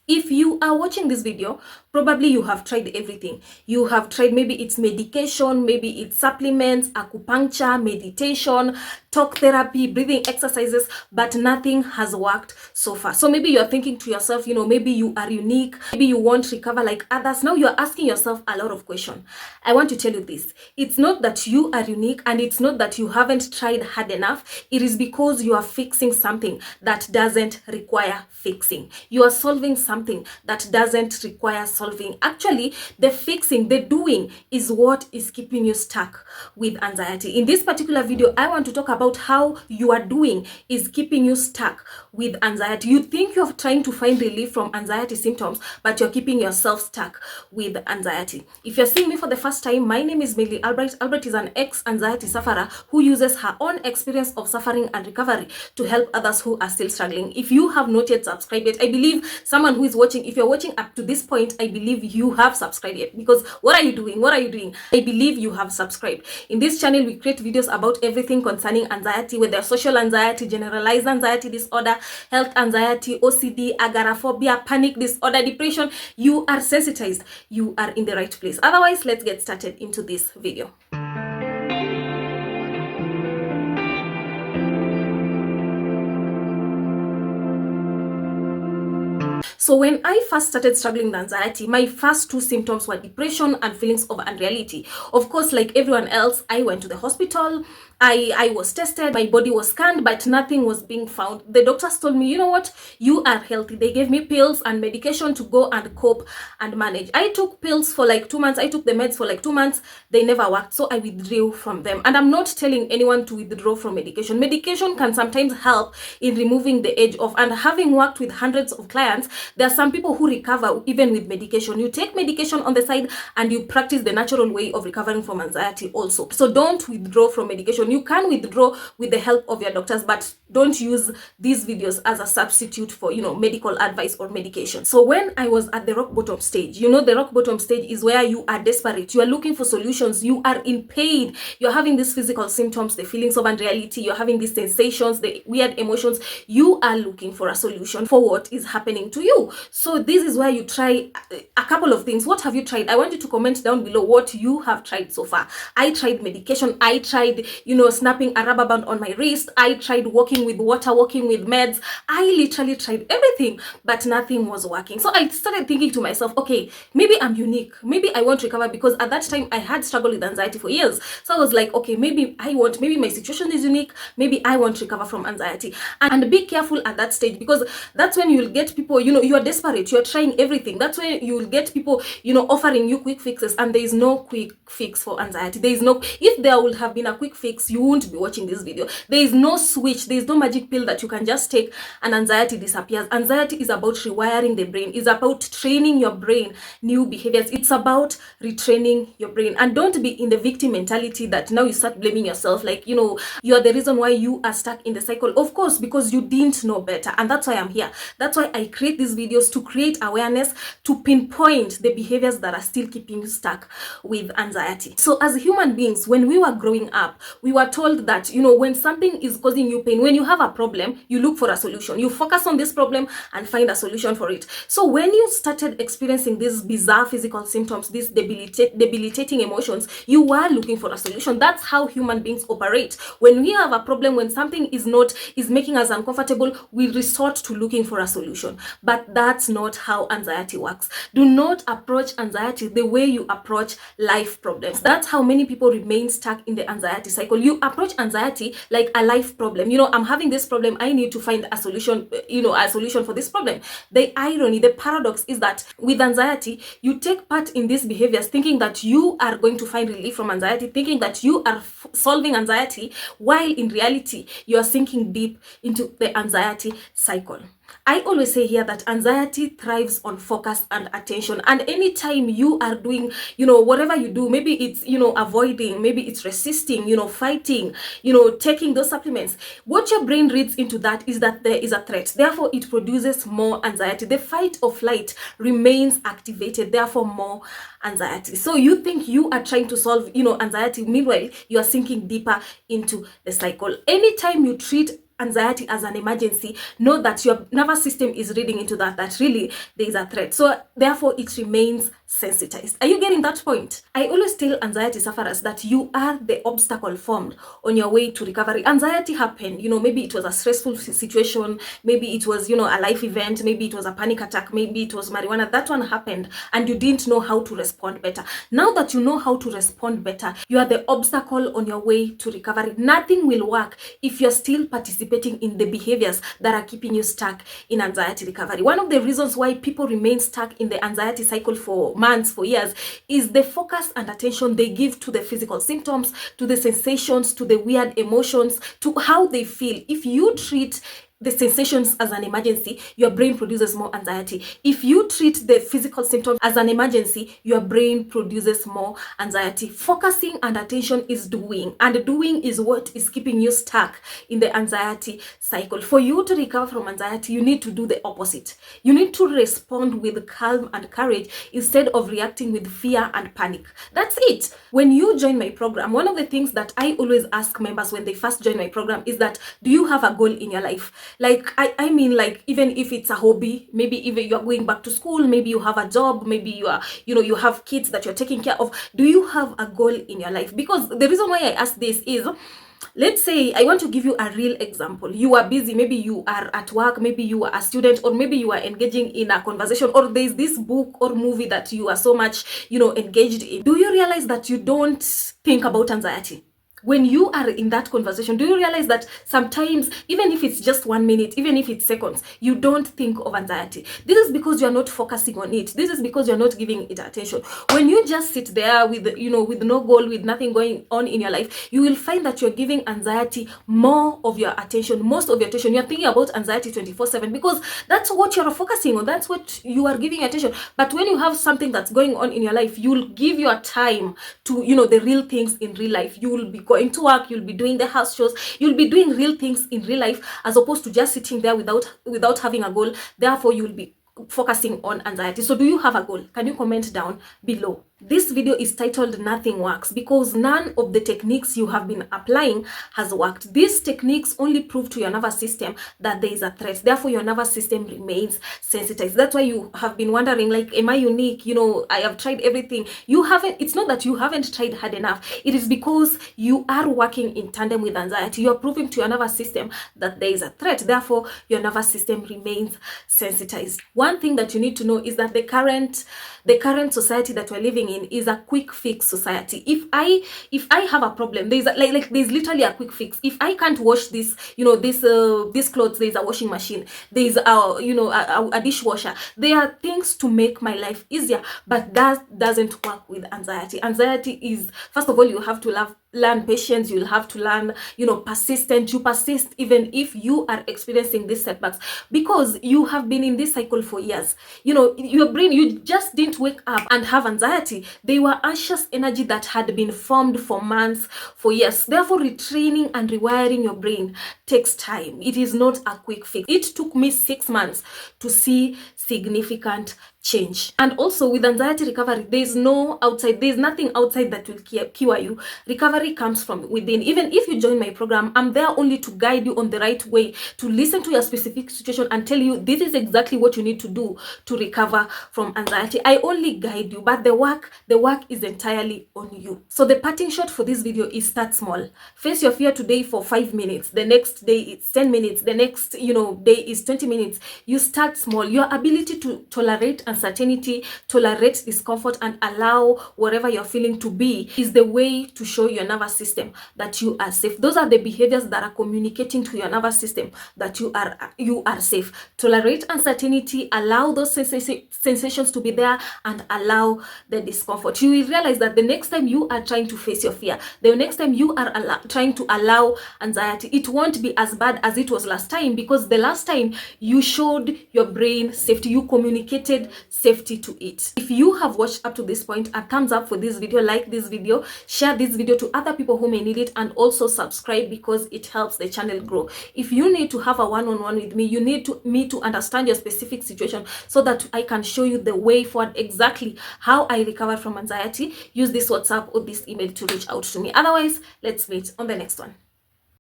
If you are watching this video, probably you have tried everything. You have tried, maybe it's medication, maybe it's supplements, acupuncture, meditation, talk therapy, breathing exercises, but nothing has worked so far. So maybe you're thinking to yourself, maybe you are unique, maybe you won't recover like others. Now you're asking yourself a lot of questions. I want to tell you this. It's not that you are unique, and it's not that you haven't tried hard enough. It is because you are fixing something that doesn't require fixing. You are solving something that doesn't require solving. Actually, the fixing, the doing is what is keeping you stuck with anxiety. In this particular video, I want to talk about how you are doing is keeping you stuck with anxiety. You think you're trying to find relief from anxiety symptoms, but you're keeping yourself stuck with anxiety. If you're seeing me for the first time, my name is Millie Albert. Albert is an ex-anxiety sufferer who uses her own experience of suffering and recovery to help others who are still struggling. If you have not yet subscribed yet, I believe someone who is watching, if you're watching up to this point, I believe you have subscribed yet, because what are you doing? What are you doing? I believe you have subscribed. In this channel, we create videos about everything concerning anxiety, whether social anxiety, generalized anxiety disorder, health anxiety, OCD, agoraphobia, panic disorder, depression. You are sensitized. You are in the right place. Otherwise, let's get started into this video. So when I first started struggling with anxiety, my first two symptoms were depression and feelings of unreality. Of course, like everyone else, I went to the hospital. I was tested, my body was scanned, but nothing was being found. The doctors told me, you know what, you are healthy. They gave me pills and medication to go and cope and manage. I took pills for like 2 months. I took the meds for like 2 months. They never worked, so I withdrew from them. And I'm not telling anyone to withdraw from medication. Medication can sometimes help in removing the edge off. And having worked with hundreds of clients, there are some people who recover even with medication. You take medication on the side and you practice the natural way of recovering from anxiety also. So don't withdraw from medication. You can withdraw with the help of your doctors, but don't use these videos as a substitute for, medical advice or medication. So when I was at the rock bottom stage, the rock bottom stage is where you are desperate. You are looking for solutions. You are in pain. You're having these physical symptoms, the feelings of unreality. You're having these sensations, the weird emotions. You are looking for a solution for what is happening to you. So this is where you try a couple of things. What have you tried? I want you to comment down below what you have tried so far. I tried medication. I tried, snapping a rubber band on my wrist. I tried walking with water, walking with meds. I literally tried everything, but nothing was working. So I started thinking to myself, okay, maybe I'm unique. Maybe I won't recover, because at that time I had struggled with anxiety for years. So I was like, okay, maybe my situation is unique. Maybe I won't recover from anxiety. And be careful at that stage, because that's when you'll get people, you are desperate. You're trying everything. That's when you'll get people, offering you quick fixes, and there is no quick fix for anxiety. There is no, if there would have been a quick fix, you won't be watching this video. There is no switch. There is no magic pill that you can just take and anxiety disappears. Anxiety is about rewiring the brain. It's about training your brain new behaviors. It's about retraining your brain. And don't be in the victim mentality that now you start blaming yourself, like, you are the reason why you are stuck in the cycle. Of course, because you didn't know better. And that's why I'm here. That's why I create these videos, to create awareness, to pinpoint the behaviors that are still keeping you stuck with anxiety. So as human beings, when we were growing up, we were told that, when something is causing you pain, when you have a problem, you look for a solution. You focus on this problem and find a solution for it. So when you started experiencing these bizarre physical symptoms, these debilitating emotions, you were looking for a solution. That's how human beings operate. When we have a problem, when something is making us uncomfortable, we resort to looking for a solution. But that's not how anxiety works. Do not approach anxiety the way you approach life problems. That's how many people remain stuck in the anxiety cycle. You approach anxiety like a life problem. I'm having this problem. I need to find a solution, a solution for this problem. The irony, the paradox is that with anxiety, you take part in these behaviors thinking that you are going to find relief from anxiety, thinking that you are solving anxiety, while in reality, you are sinking deep into the anxiety cycle. I always say here that anxiety thrives on focus and attention. And anytime you are doing, whatever you do, maybe it's, avoiding, maybe it's resisting, fighting, taking those supplements, what your brain reads into that is that there is a threat. Therefore, it produces more anxiety. The fight or flight remains activated, therefore more anxiety. So you think you are trying to solve, anxiety. Meanwhile, you are sinking deeper into the cycle. Anytime you treat anxiety as an emergency, know that your nervous system is reading into that really there is a threat. So therefore it remains sensitized. Are you getting that point? I always tell anxiety sufferers that you are the obstacle formed on your way to recovery. Anxiety happened, maybe it was a stressful situation, maybe it was, a life event, maybe it was a panic attack, maybe it was marijuana. That one happened and you didn't know how to respond better. Now that you know how to respond better, you are the obstacle on your way to recovery. Nothing will work if you're still participating in the behaviors that are keeping you stuck in anxiety recovery. One of the reasons why people remain stuck in the anxiety cycle for months, for years, is the focus and attention they give to the physical symptoms, to the sensations, to the weird emotions, to how they feel. If you treat the sensations as an emergency, your brain produces more anxiety. If you treat the physical symptoms as an emergency, your brain produces more anxiety. Focusing and attention is doing, and doing is what is keeping you stuck in the anxiety cycle. For you to recover from anxiety, you need to do the opposite. You need to respond with calm and courage instead of reacting with fear and panic. That's it. When you join my program, one of the things that I always ask members when they first join my program is that, do you have a goal in your life? Like, I mean, like, even if it's a hobby, maybe even you're going back to school, maybe you have a job, maybe you are, you have kids that you're taking care of. Do you have a goal in your life? Because the reason why I ask this is, let's say I want to give you a real example. You are busy, maybe you are at work, maybe you are a student, or maybe you are engaging in a conversation, or there's this book or movie that you are so much, engaged in. Do you realize that you don't think about anxiety? When you are in that conversation, do you realize that sometimes, even if it's just 1 minute, even if it's seconds, you don't think of anxiety? This is because you're not focusing on it. This is because you're not giving it attention. When you just sit there with, with no goal, with nothing going on in your life, you will find that you're giving anxiety more of your attention, most of your attention. You're thinking about anxiety 24/7 because that's what you're focusing on. That's what you are giving attention. But when you have something that's going on in your life, you'll give your time to, the real things in real life. You will be going to work, you'll be doing the house chores, you'll be doing real things in real life, as opposed to just sitting there without having a goal. Therefore, you'll be focusing on anxiety. So do you have a goal? Can you comment down below? This video is titled Nothing Works because none of the techniques you have been applying has worked. These techniques only prove to your nervous system that there is a threat. Therefore, your nervous system remains sensitized. That's why you have been wondering, like, am I unique? I have tried everything. You haven't. It's not that you haven't tried hard enough. It is because you are working in tandem with anxiety. You are proving to your nervous system that there is a threat. Therefore, your nervous system remains sensitized. One thing that you need to know is that the current society that we're living in is a quick fix society. If I have a problem, there's there's literally a quick fix. If I can't wash this, this clothes, there's a washing machine, there's a dishwasher. There are things to make my life easier, but that doesn't work with anxiety. Anxiety is, first of all, you have to learn patience. You'll have to learn, persistent. You persist even if you are experiencing these setbacks because you have been in this cycle for years. Your brain, you just didn't wake up and have anxiety. They were anxious energy that had been formed for months, for years. Therefore, retraining and rewiring your brain takes time. It is not a quick fix. It took me 6 months to see significant change. And also with anxiety recovery, there's nothing outside that will cure you. Recovery comes from within. Even if you join my program, I'm there only to guide you on the right way, to listen to your specific situation and tell you this is exactly what you need to do to recover from anxiety. I only guide you, but the work is entirely on you. So the parting shot for this video is start small. Face your fear today for 5 minutes. The next day it's 10 minutes. The next day is 20 minutes. You start small. Your ability to tolerate uncertainty, tolerate discomfort, and allow whatever you're feeling to be is the way to show your nervous system that you are safe. Those are the behaviors that are communicating to your nervous system that you are safe. Tolerate uncertainty, allow those sensations to be there, and allow the discomfort. You will realize that the next time you are trying to face your fear, the next time you are trying to allow anxiety, it won't be as bad as it was last time, because the last time you showed your brain safety, you communicated safety to it. If you have watched up to this point, a thumbs up for this video, like this video, share this video to other people who may need it, and also subscribe because it helps the channel grow. If you need to have a one-on-one with me, you need me to understand your specific situation so that I can show you the way forward, exactly how I recovered from anxiety. Use this WhatsApp or this email to reach out to me. Otherwise, let's meet on the next one.